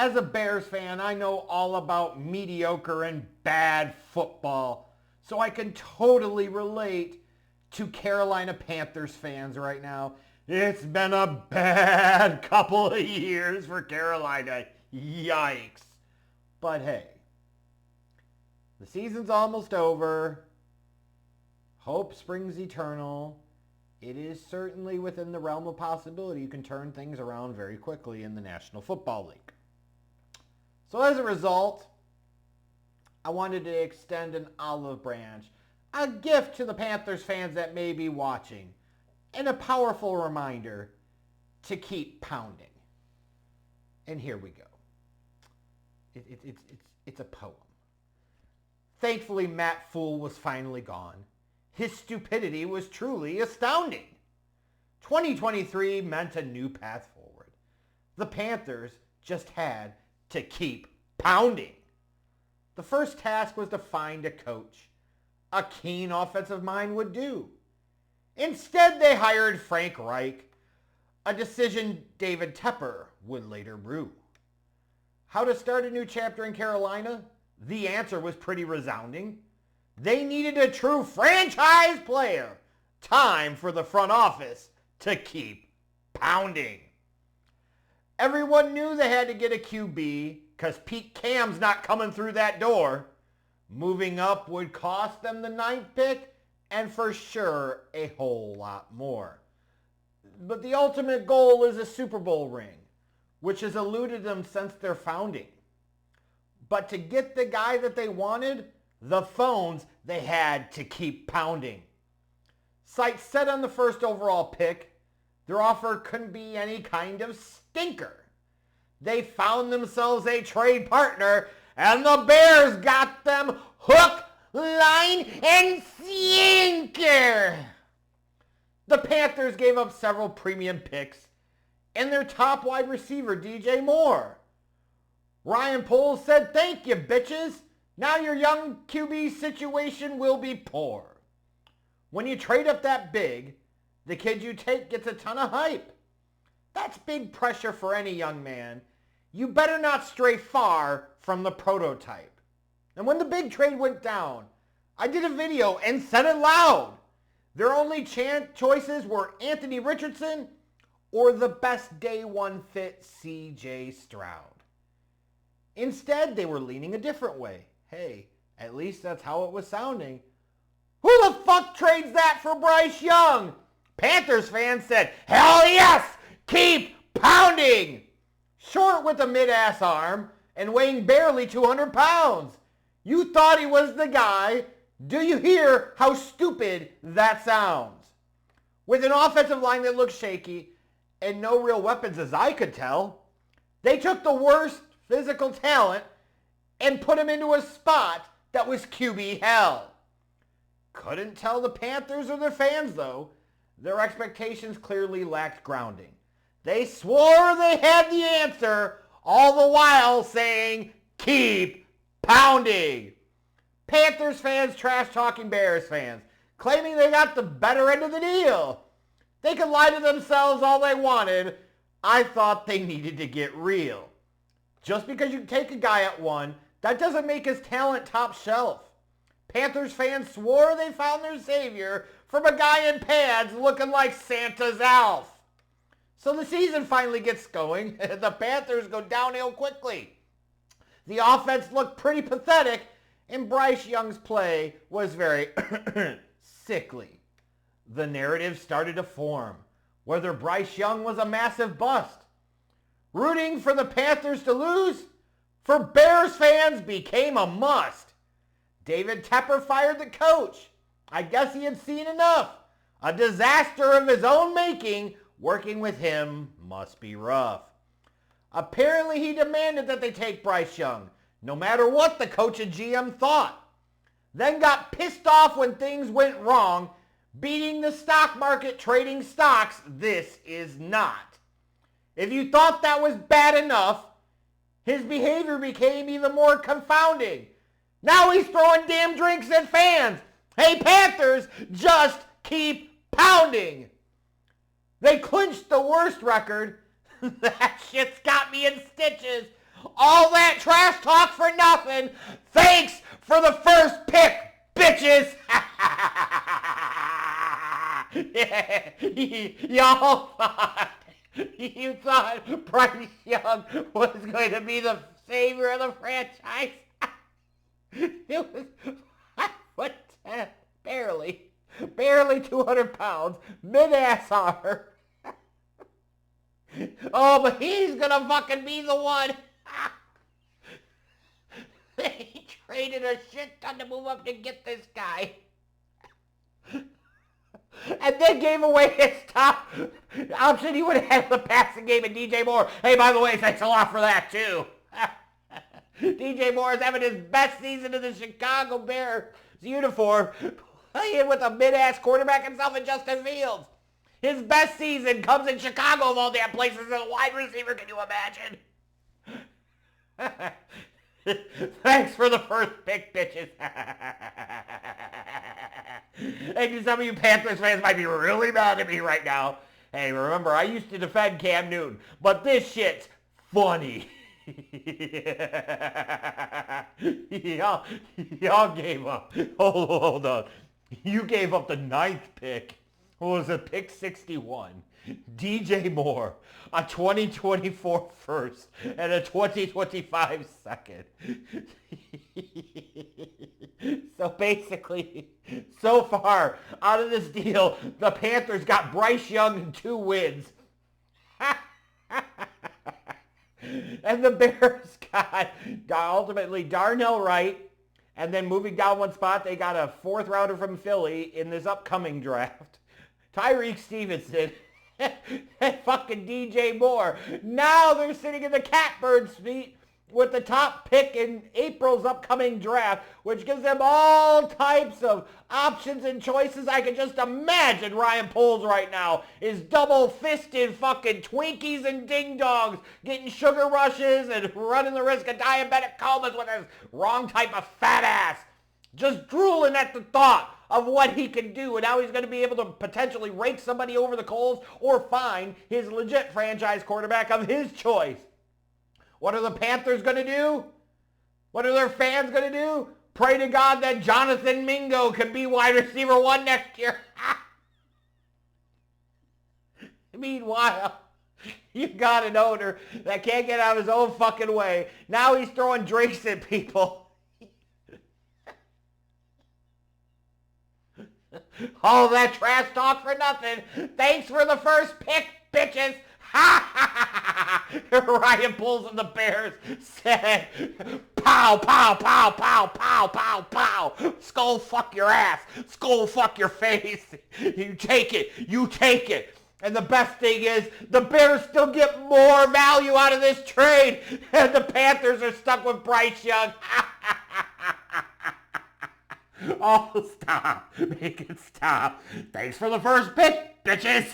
As a Bears fan, I know all about mediocre and bad football, so I can totally relate to Carolina Panthers fans right now. It's been a bad couple of years for Carolina. Yikes. But hey, the season's almost over. Hope springs eternal. It is certainly within the realm of possibility you can turn things around very quickly in the National Football League. So as a result, I wanted to extend an olive branch, a gift to the Panthers fans that may be watching, and a powerful reminder to keep pounding. And here we go. It's a poem. Thankfully, Matt Fool was finally gone. His stupidity was truly astounding. 2023 meant a new path forward. The Panthers just had to keep pounding. The first task was to find a coach. A keen offensive mind would do. Instead, they hired Frank Reich, a decision David Tepper would later rue. How to start a new chapter in Carolina? The answer was pretty resounding. They needed a true franchise player. Time for the front office to keep pounding. Everyone knew they had to get a QB because Pete Cam's not coming through that door. Moving up would cost them the 9th pick and for sure a whole lot more. But the ultimate goal is a Super Bowl ring, which has eluded them since their founding. But to get the guy that they wanted, the phones they had to keep pounding. Sights set on the first overall pick, their offer couldn't be any kind of stinker. They found themselves a trade partner, and the Bears got them hook, line, and sinker. The Panthers gave up several premium picks and their top wide receiver, DJ Moore. Ryan Poles said, "Thank you, bitches. Now your young QB situation will be poor." When you trade up that big, the kid you take gets a ton of hype. That's big pressure for any young man. You better not stray far from the prototype. And when the big trade went down, I did a video and said it loud. Their only choices were Anthony Richardson or the best day one fit CJ Stroud. Instead, they were leaning a different way. Hey, at least that's how it was sounding. Who the fuck trades that for Bryce Young? Panthers fans said, hell yes, keep pounding. Short with a mid-ass arm and weighing barely 200 pounds. You thought he was the guy. Do you hear how stupid that sounds? With an offensive line that looks shaky and no real weapons as I could tell, they took the worst physical talent and put him into a spot that was QB hell. Couldn't tell the Panthers or their fans though. Their expectations clearly lacked grounding. They swore they had the answer, all the while saying, keep pounding. Panthers fans trash-talking Bears fans, claiming they got the better end of the deal. They could lie to themselves all they wanted. I thought they needed to get real. Just because you take a guy at one, that doesn't make his talent top shelf. Panthers fans swore they found their savior from a guy in pads looking like Santa's elf. So the season finally gets going. The Panthers go downhill quickly. The offense looked pretty pathetic, and Bryce Young's play was very sickly. The narrative started to form, whether Bryce Young was a massive bust. Rooting for the Panthers to lose for Bears fans became a must. David Tepper fired the coach. I guess he had seen enough. A disaster of his own making. Working with him must be rough. Apparently he demanded that they take Bryce Young, no matter what the coach and GM thought. Then got pissed off when things went wrong, beating the stock market trading stocks. This is not. If you thought that was bad enough, his behavior became even more confounding. Now he's throwing damn drinks at fans. Hey Panthers, just keep pounding. They clinched the worst record. That shit's got me in stitches. All that trash talk for nothing. Thanks for the first pick, bitches. Y'all thought, you thought Bryce Young was going to be the savior of the franchise. It was 5'10", barely 200 pounds, mid-ass arm. Oh, but he's gonna fucking be the one. They traded a shit ton to move up to get this guy. And then gave away his top option. He would have had the passing game in DJ Moore. Hey, by the way, thanks a lot for that, too. DJ Moore is having his best season in the Chicago Bears uniform, playing with a mid-ass quarterback himself in Justin Fields. His best season comes in Chicago of all damn places as a wide receiver. Can you imagine? Thanks for the first pick, bitches. And some of you Panthers fans might be really mad at me right now. Hey, remember, I used to defend Cam Newton, but this shit's funny. Y'all gave up. Hold on. You gave up the 9th pick. What was it? Pick 61. DJ Moore, a 2024 first and a 2025 second. So basically, so far out of this deal, the Panthers got Bryce Young and 2 wins. And the Bears got ultimately Darnell Wright, and then moving down one spot, they got a 4th rounder from Philly in this upcoming draft. Tyreek Stevenson and fucking DJ Moore. Now they're sitting in the catbird seat with the top pick in April's upcoming draft, which gives them all types of options and choices. I can just imagine Ryan Poles right now is double-fisted fucking Twinkies and ding-dongs, getting sugar rushes and running the risk of diabetic comas with his wrong type of fat ass. Just drooling at the thought of what he can do, and now he's going to be able to potentially rake somebody over the coals or find his legit franchise quarterback of his choice. What are the Panthers going to do? What are their fans going to do? Pray to God that Jonathan Mingo can be wide receiver 1 next year. Meanwhile, you got an owner that can't get out of his own fucking way. Now he's throwing drinks at people. All that trash talk for nothing. Thanks for the first pick, bitches. Ryan Poles of the Bears said, pow, pow, pow, pow, pow, pow, pow. Skull fuck your ass. Skull fuck your face. You take it. You take it. And the best thing is, the Bears still get more value out of this trade. And the Panthers are stuck with Bryce Young. Oh, stop. Make it stop. Thanks for the first pick, bitches.